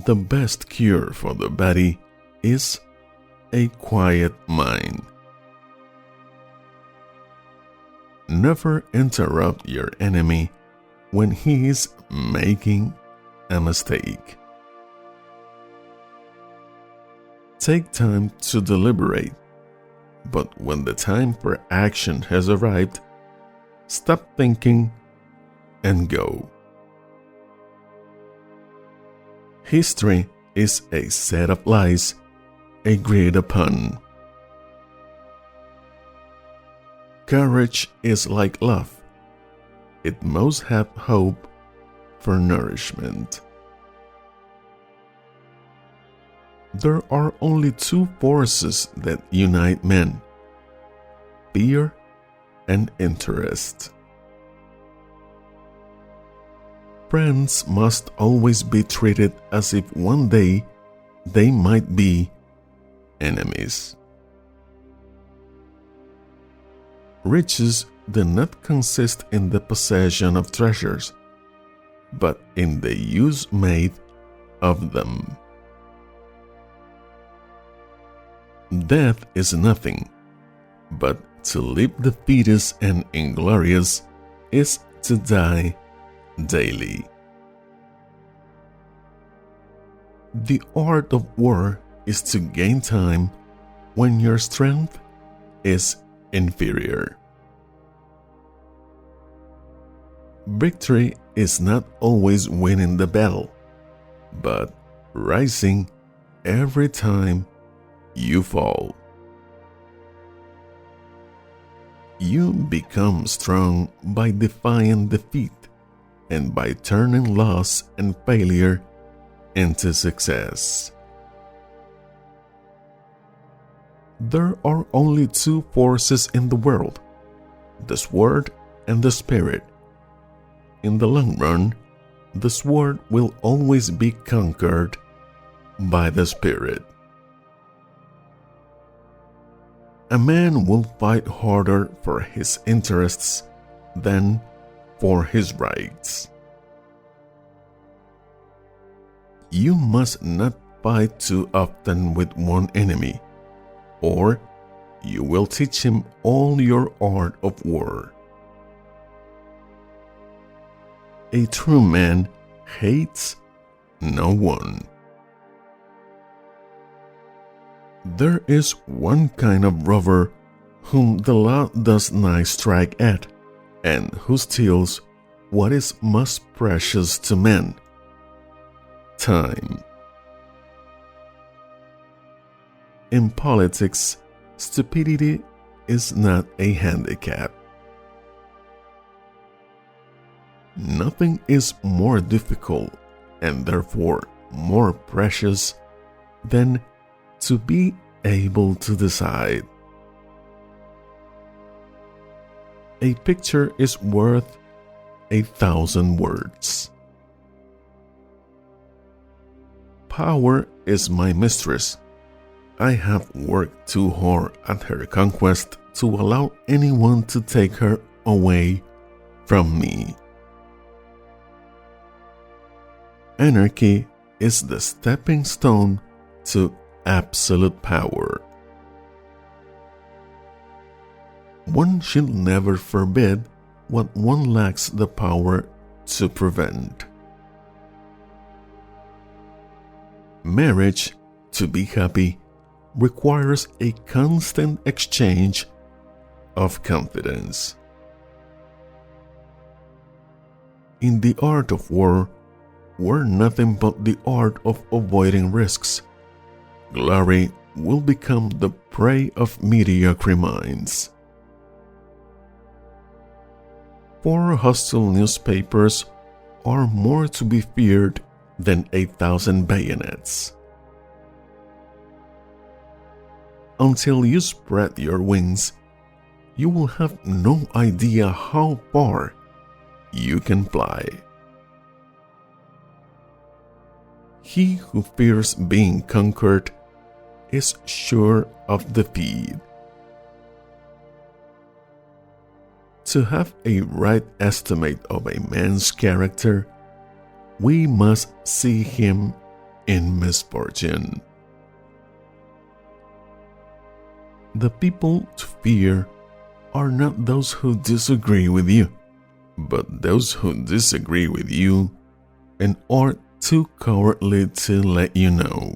The best cure for the body is a quiet mind. Never interrupt your enemy when he is making a mistake. Take time to deliberate, but when the time for action has arrived, stop thinking and go. History is a set of lies agreed upon. Courage is like love. It must have hope for nourishment. There are only two forces that unite men: fear and interest. Friends must always be treated as if one day they might be enemies. Riches do not consist in the possession of treasures, but in the use made of them. Death is nothing, but to live defeated and inglorious is to die daily. The art of war is to gain time when your strength is inferior. Victory is not always winning the battle, but rising every time you fall. You become strong by defying defeat and by turning loss and failure into success. There are only two forces in the world: the sword and the spirit. In the long run, the sword will always be conquered by the spirit. A man will fight harder for his interests than for his rights. You must not fight too often with one enemy, or you will teach him all your art of war. A true man hates no one. There is one kind of robber whom the law does not strike at, and who steals what is most precious to men: time. In politics, stupidity is not a handicap. Nothing is more difficult and therefore more precious than to be able to decide. A picture is worth 1,000 words. Power is my mistress. I have worked too hard at her conquest to allow anyone to take her away from me. Anarchy is the stepping stone to absolute power. One should never forbid what one lacks the power to prevent. Marriage, to be happy, requires a constant exchange of confidence. In the art of war, we're nothing but the art of avoiding risks. Glory will become the prey of mediocre minds. 4 hostile newspapers are more to be feared than 1,000 bayonets. Until you spread your wings, you will have no idea how far you can fly. He who fears being conquered is sure of defeat. To have a right estimate of a man's character, we must see him in misfortune. The people to fear are not those who disagree with you, but those who disagree with you and are too cowardly to let you know.